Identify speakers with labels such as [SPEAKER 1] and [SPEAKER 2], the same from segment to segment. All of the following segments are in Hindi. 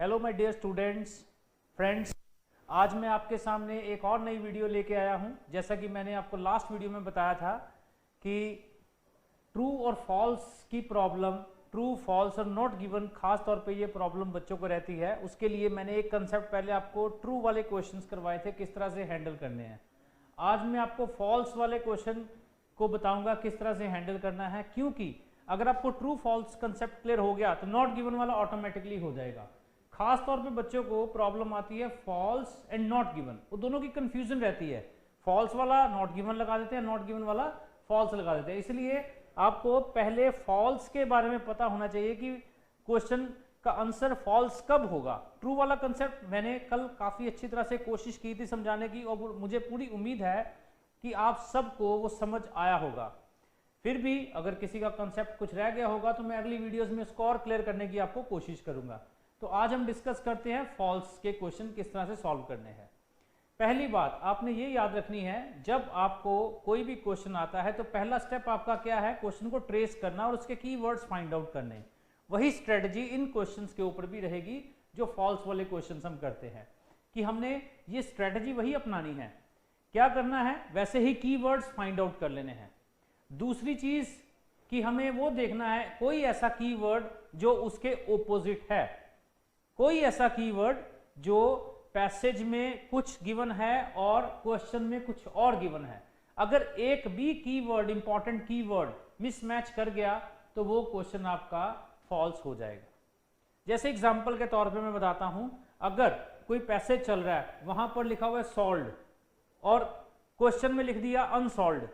[SPEAKER 1] Hello my dear students, friends, आज मैं आपके सामने एक और नई वीडियो लेके आया हूं। जैसा कि मैंने आपको लास्ट वीडियो में बताया था कि ट्रू और फॉल्स की प्रॉब्लम, ट्रू फॉल्स और नॉट गिवन, खास तौर पे ये प्रॉब्लम बच्चों को रहती है। उसके लिए मैंने एक कंसेप्ट पहले आपको ट्रू वाले क्वेश्चंस करवाए थे, किस तरह से हैंडल करने हैं। आज मैं आपको फॉल्स वाले क्वेश्चन को बताऊंगा किस तरह से हैंडल करना है, क्योंकि अगर आपको ट्रू फॉल्स कंसेप्ट क्लियर हो गया तो नॉट गिवन वाला ऑटोमेटिकली हो जाएगा। खास तौर पे बच्चों को प्रॉब्लम आती है फॉल्स एंड नॉट गिवन, वो दोनों की कंफ्यूजन रहती है। फॉल्स वाला नॉट गिवन लगा देते हैं, नॉट गिवन वाला फॉल्स लगा देते हैं। इसलिए आपको पहले फॉल्स के बारे में पता होना चाहिए कि क्वेश्चन का आंसर फॉल्स कब होगा। ट्रू वाला कंसेप्ट मैंने कल काफी अच्छी तरह से कोशिश की थी समझाने की, और मुझे पूरी उम्मीद है कि आप सबको वो समझ आया होगा। फिर भी अगर किसी का कंसेप्ट कुछ रह गया होगा तो मैं अगली वीडियोस में उसको और क्लियर करने की आपको कोशिश करूंगा। तो आज हम डिस्कस करते हैं फॉल्स के क्वेश्चन किस तरह से सॉल्व करने हैं। पहली बात आपने ये याद रखनी है, जब आपको कोई भी क्वेश्चन आता है तो पहला स्टेप आपका क्या है, क्वेश्चन को ट्रेस करना और उसके कीवर्ड्स फाइंड आउट करने। वही स्ट्रेटजी इन क्वेश्चंस के ऊपर भी रहेगी जो फॉल्स वाले क्वेश्चंस हम करते हैं, कि हमने ये स्ट्रेटजी वही अपनानी है। क्या करना है, वैसे ही कीवर्ड्स फाइंड आउट कर लेने हैं। दूसरी चीज कि हमें वो देखना है कोई ऐसा कीवर्ड जो उसके ओपोजिट है, कोई ऐसा कीवर्ड जो पैसेज में कुछ गिवन है और क्वेश्चन में कुछ और गिवन है। अगर एक भी कीवर्ड, इंपॉर्टेंट कीवर्ड मिसमैच कर गया तो वो क्वेश्चन आपका फॉल्स हो जाएगा। जैसे एग्जांपल के तौर पे मैं बताता हूं, अगर कोई पैसेज चल रहा है, वहां पर लिखा हुआ है सॉल्व्ड और क्वेश्चन में लिख दिया अनसॉल्व्ड।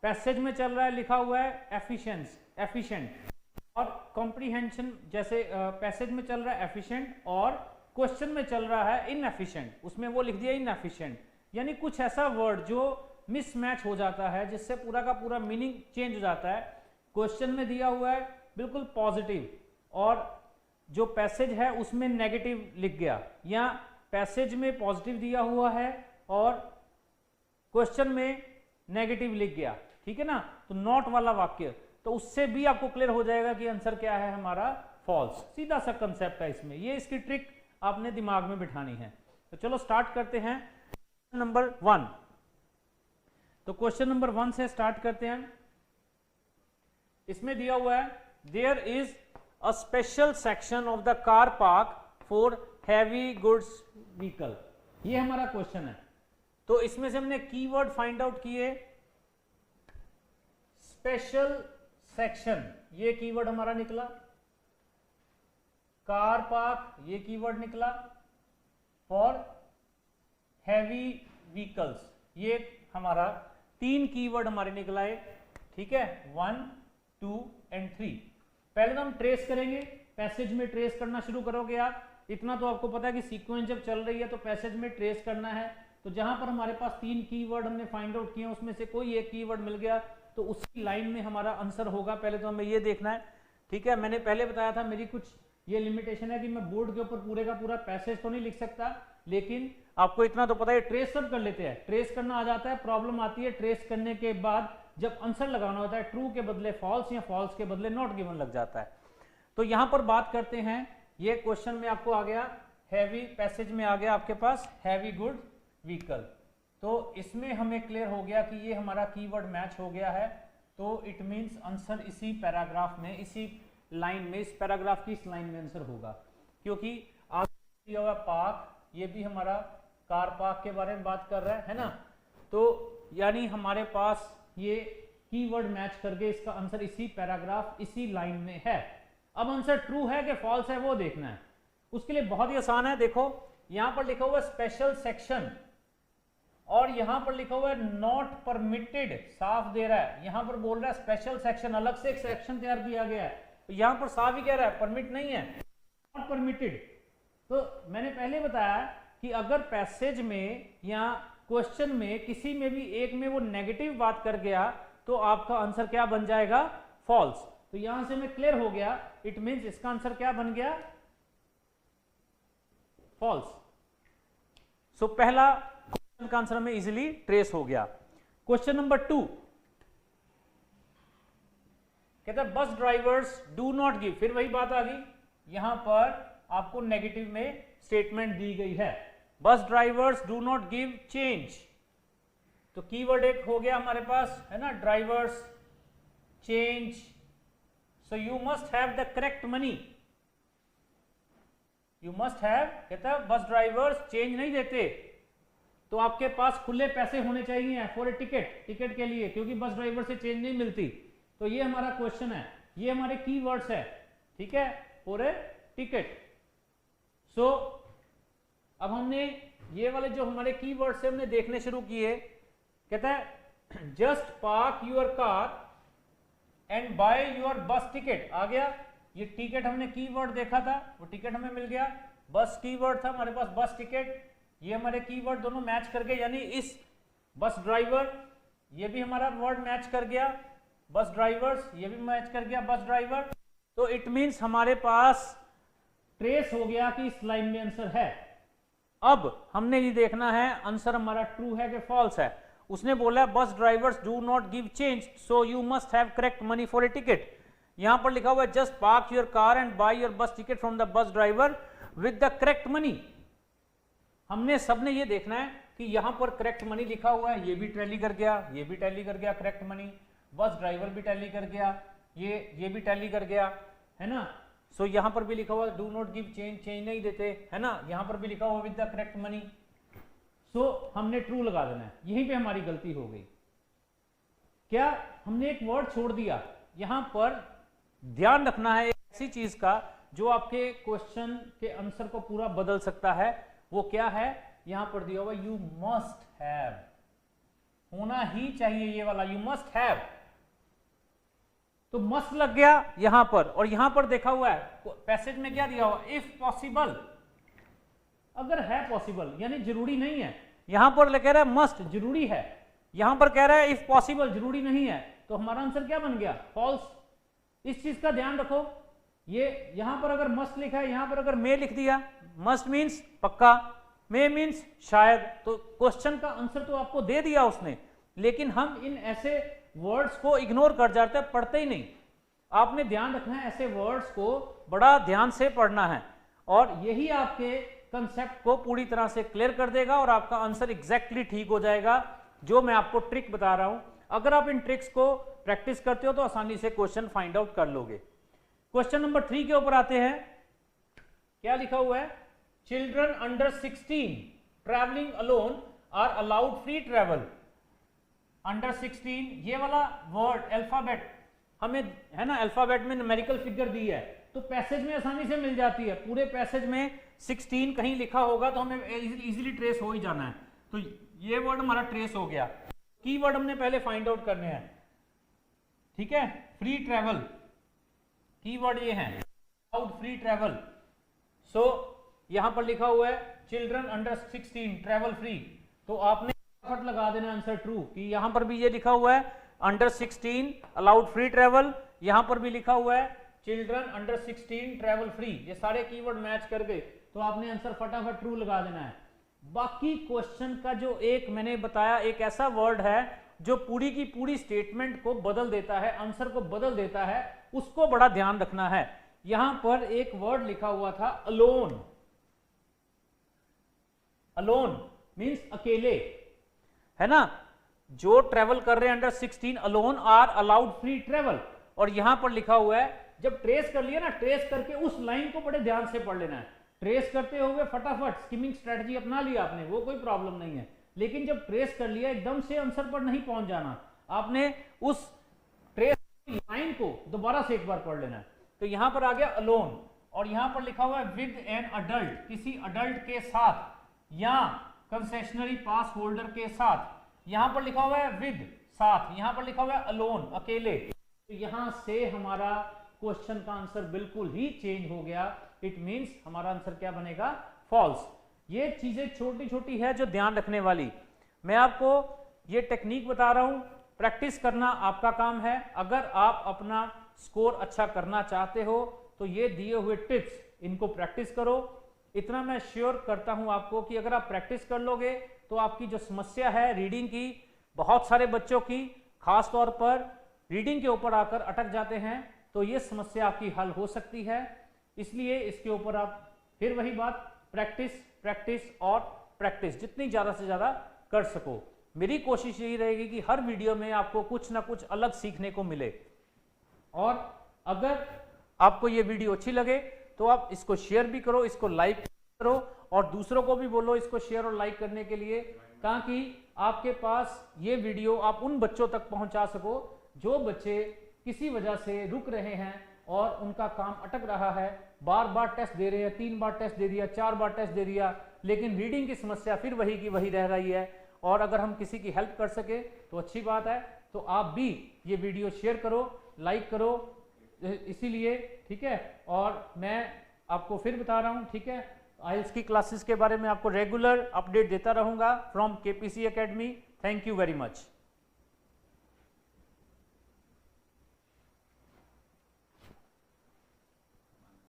[SPEAKER 1] पैसेज में चल रहा है, लिखा हुआ है एफिशिएंट, और कॉम्प्रीहेंशन, जैसे पैसेज में चल रहा है एफिशिएंट और क्वेश्चन में चल रहा है इनएफिशिएंट, उसमें वो लिख दिया इनएफिशिएंट। यानी कुछ ऐसा वर्ड जो मिसमैच हो जाता है, जिससे पूरा का पूरा मीनिंग चेंज हो जाता है। क्वेश्चन में दिया हुआ है बिल्कुल पॉजिटिव और जो पैसेज है उसमें नेगेटिव लिख गया, या पैसेज में पॉजिटिव दिया हुआ है और क्वेश्चन में नेगेटिव लिख गया, ठीक है ना। तो नॉट वाला वाक्य, तो उससे भी आपको क्लियर हो जाएगा कि आंसर क्या है हमारा, फॉल्स। सीधा सा कंसेप्ट है इसमें, ये इसकी ट्रिक आपने दिमाग में बिठानी है। तो चलो स्टार्ट करते हैं नंबर 1। तो क्वेश्चन नंबर 1 से स्टार्ट करते हैं। इसमें दिया हुआ है there is a special section of the car park for heavy goods vehicle. ये हमारा क्वेश्चन है। तो इसमें से हमने कीवर्ड फाइंड आउट किए। स्पेशल सेक्शन, ये कीवर्ड हमारा निकला। कार पार्क, ये कीवर्ड निकला। फॉर हैवी व्हीकल्स, ये हमारा 3 कीवर्ड हमारे निकला है, ठीक है। 1, 2 एंड 3। पहले तो हम ट्रेस करेंगे, पैसेज में ट्रेस करना शुरू करोगे आप। इतना तो आपको पता है कि सीक्वेंस जब चल रही है तो पैसेज में ट्रेस करना है। तो जहां पर हमारे पास 3 कीवर्ड हमने फाइंड आउट किए, उसमें से कोई एक कीवर्ड मिल गया तो उसी लाइन में हमारा आंसर होगा। पहले तो हमें ये देखना है, ठीक है। मैंने पहले बताया था मेरी कुछ ये लिमिटेशन है कि मैं बोर्ड के ऊपर पूरे का पूरा पैसेज तो नहीं लिख सकता, लेकिन आपको इतना तो पता है ट्रेस सब कर लेते हैं, ट्रेस करना आ जाता है। प्रॉब्लम आती है ट्रेस करने के बाद जब आंसर लगाना होता है, ट्रू के बदले फॉल्स या फॉल्स के बदले नॉट गिवन लग जाता है। तो यहां पर बात करते हैं, ये क्वेश्चन में आपको आ गया हैवी, पैसेज में आ गया आपके पास हैवी गुड व्हीकल। तो इसमें हमें क्लियर हो गया कि ये हमारा कीवर्ड मैच हो गया है। तो इट मींस आंसर इसी पैराग्राफ में, इसी लाइन में, इस पैराग्राफ की इस लाइन में आंसर होगा, क्योंकि आगे दिया हुआ पार्क, ये भी हमारा कार पार्क के बारे में बात कर रहा है ना। तो यानी हमारे पास ये कीवर्ड मैच करके इसका आंसर इसी पैराग्राफ, इसी लाइन में है। अब आंसर ट्रू है कि फॉल्स है वो देखना है। उसके लिए बहुत ही आसान है। देखो यहां पर लिखा हुआ स्पेशल सेक्शन और यहां पर लिखा हुआ है नॉट परमिटेड, साफ दे रहा है। यहां पर बोल रहा है स्पेशल सेक्शन, अलग से एक सेक्शन तैयार किया गया है। तो यहां पर साफ ही कह रहा है परमिट नहीं है, नॉट परमिटेड। तो मैंने पहले बताया कि अगर पैसेज में या क्वेश्चन में किसी में भी एक में वो नेगेटिव बात कर गया तो आपका आंसर क्या बन जाएगा, फॉल्स। तो यहां से मैं क्लियर हो गया, इट मींस इसका आंसर क्या बन गया, फॉल्स। सो पहला क्वेश्चन का आंसर हमें इजीली ट्रेस हो गया। क्वेश्चन नंबर 2 कहता है bus drivers do not give, फिर वही बात आ गई। यहां पर आपको नेगेटिव में स्टेटमेंट दी गई है। Bus drivers do not give change, तो कीवर्ड एक हो गया हमारे पास, है ना, drivers, change. So you must have the correct money, you must have, कहता है बस ड्राइवर्स चेंज नहीं देते, तो आपके पास खुले पैसे होने चाहिए फॉर ए टिकट, टिकट के लिए, क्योंकि बस ड्राइवर से चेंज नहीं मिलती। तो ये हमारा क्वेश्चन है, ये हमारे कीवर्ड्स है, ठीक है, फॉर ए टिकट। सो अब हमने ये वाले जो हमारे कीवर्ड्स है हमने देखने शुरू किए। कहता है just park your car and buy your bus ticket, आ गया ये टिकट, हमने कीवर्ड देखा था, वो टिकट हमें मिल गया। बस कीवर्ड था हमारे पास, बस टिकट, ये हमारे कीवर्ड दोनों मैच कर गए, यानी इस बस ड्राइवर, ये भी हमारा वर्ड मैच कर गया, बस ड्राइवर्स, ये भी मैच कर गया, बस ड्राइवर। तो इट मींस हमारे पास ट्रेस हो गया कि इस लाइन में आंसर है। अब हमने ये देखना है आंसर हमारा ट्रू है कि फॉल्स है। उसने बोला bus drivers do not give change, so you must have correct money for a ticket. यहां पर लिखा हुआ है just park your car and buy your bus ticket from the bus driver with the correct money. हमने सबने ये देखना है कि यहां पर करेक्ट मनी लिखा हुआ है, ये भी टैली कर गया, ये भी टैली कर गया, करेक्ट मनी, बस ड्राइवर भी टैली कर गया, ये भी टैली कर गया, है ना। सो यहां पर भी लिखा हुआ do not give change, change नहीं देते, है ना, यहां पर भी लिखा हुआ विद द करेक्ट मनी। सो हमने ट्रू लगा देना है, यहीं पे हमारी गलती हो गई। क्या हमने एक वर्ड छोड़ दिया, यहां पर ध्यान रखना है एक ऐसी चीज का जो आपके क्वेश्चन के आंसर को पूरा बदल सकता है। वो क्या है, यहां पर दिया हुआ यू मस्ट हैव, होना ही चाहिए ये वाला यू मस्ट हैव, तो मस्ट लग गया यहां पर। और यहां पर देखा हुआ है पैसेज में क्या दिया हुआ, इफ पॉसिबल, अगर है पॉसिबल, यानी जरूरी नहीं है। यहां पर कह रहा है मस्ट, जरूरी है, यहां पर कह रहा है इफ पॉसिबल, जरूरी नहीं है, तो हमारा आंसर क्या बन गया, फॉल्स। इस चीज का ध्यान रखो, ये यहां पर अगर मस्ट लिखा है, यहां पर अगर मे लिख दिया, मस्ट मीन्स पक्का, मे मीन्स शायद, तो क्वेश्चन का आंसर तो आपको दे दिया उसने, लेकिन हम इन ऐसे वर्ड्स को इग्नोर कर जाते हैं, पढ़ते ही नहीं। आपने ध्यान रखना है, ऐसे वर्ड्स को बड़ा ध्यान से पढ़ना है, और यही आपके कंसेप्ट को पूरी तरह से क्लियर कर देगा और आपका आंसर एग्जैक्टली ठीक हो जाएगा, जो मैं आपको ट्रिक बता रहा हूं। अगर आप इन ट्रिक्स को प्रैक्टिस करते हो तो आसानी से क्वेश्चन फाइंड आउट कर लोगे। क्वेश्चन नंबर 3 के ऊपर आते हैं, क्या लिखा हुआ है, children under 16 travelling alone are allowed free travel. Under 16, ये वाला वर्ड अल्फाबेट हमें, है ना, अल्फाबेट में न्यूमेरिकल फिगर दी है, तो पैसेज में आसानी से मिल जाती है। पूरे पैसेज में 16 कहीं लिखा होगा तो हमें इजीली ट्रेस हो ही जाना है। तो ये वर्ड हमारा ट्रेस हो गया। कीवर्ड हमने पहले फाइंड आउट करने हैं, ठीक है, फ्री ट्रैवल, कीवर्ड ये है, अलाउड फ्री ट्रैवल। सो यहां पर लिखा हुआ है चिल्ड्रन अंडर 16 ट्रैवल फ्री, तो आपने फट लगा देना आंसर ट्रू, कि यहां पर भी ये लिखा हुआ है अंडर 16 अलाउड फ्री ट्रैवल, यहां पर भी लिखा हुआ है चिल्ड्रन अंडर 16 ट्रैवल फ्री, ये सारे कीवर्ड मैच कर गए, तो आपने आंसर फटाफट ट्रू लगा देना है। बाकी क्वेश्चन का जो एक मैंने बताया, एक ऐसा वर्ड है जो पूरी की पूरी स्टेटमेंट को बदल देता है, आंसर को बदल देता है, उसको बड़ा ध्यान रखना है। यहां पर एक वर्ड लिखा हुआ था अलोन, अलोन मींस अकेले, है ना, जो ट्रेवल कर रहे हैं under 16 alone are allowed free travel. और यहां पर लिखा हुआ है, जब ट्रेस कर लिया ना, ट्रेस करके उस लाइन को बड़े ध्यान से पढ़ लेना है। ट्रेस करते हुए फटाफट स्किमिंग स्ट्रेटजी अपना लिया आपने, वो कोई प्रॉब्लम नहीं है, लेकिन जब ट्रेस कर लिया एकदम से आंसर पर नहीं पहुंच जाना, आपने उस ट्रेस लाइन को दोबारा से एक बार पढ़ लेना है। तो यहां पर आ गया अलोन, और यहां पर लिखा हुआ है विद एन अडल्ट, किसी अडल्ट के साथ, या कंसेशनरी पास होल्डर के साथ। यहां पर लिखा हुआ है विद, साथ, यहां पर लिखा हुआ है अलोन, अकेले। तो यहां से हमारा क्वेश्चन का आंसर बिल्कुल ही चेंज हो गया। इट मींस हमारा आंसर क्या बनेगा, फॉल्स। ये चीजें छोटी छोटी है जो ध्यान रखने वाली, मैं आपको ये टेक्निक बता रहा हूं, प्रैक्टिस करना आपका काम है। अगर आप अपना स्कोर अच्छा करना चाहते हो तो ये दिए हुए टिप्स इनको प्रैक्टिस करो। इतना मैं श्योर करता हूं आपको कि अगर आप प्रैक्टिस कर लोगे तो आपकी जो समस्या है रीडिंग की, बहुत सारे बच्चों की खास तौर पर रीडिंग के ऊपर आकर अटक जाते हैं, तो ये समस्या आपकी हल हो सकती है। इसलिए इसके ऊपर आप फिर वही बात, प्रैक्टिस प्रैक्टिस और प्रैक्टिस, जितनी ज़्यादा से ज़्यादा कर सको। मेरी कोशिश यही रहेगी कि हर वीडियो में आपको कुछ ना कुछ अलग सीखने को मिले। और अगर आपको ये वीडियो अच्छी लगे तो आप इसको शेयर भी करो, इसको लाइक करो और दूसरों को भी बोलो इसको शेयर और लाइक करने के लिए, ताकि आपके पास ये वीडियो आप उन बच्चों तक पहुंचा सको जो बच्चे किसी वजह से रुक रहे हैं और उनका काम अटक रहा है, बार बार टेस्ट दे रहे हैं, 3 बार टेस्ट दे दिया, 4 बार टेस्ट दे दिया, लेकिन रीडिंग की समस्या फिर वही की वही रह रही है। और अगर हम किसी की हेल्प कर सके तो अच्छी बात है। तो आप भी ये वीडियो शेयर करो, लाइक करो, इसीलिए, ठीक है। और मैं आपको फिर बता रहा हूँ, ठीक है, आइल्स की क्लासेस के बारे में आपको रेगुलर अपडेट देता रहूँगा from KPC academy. Thank you very much.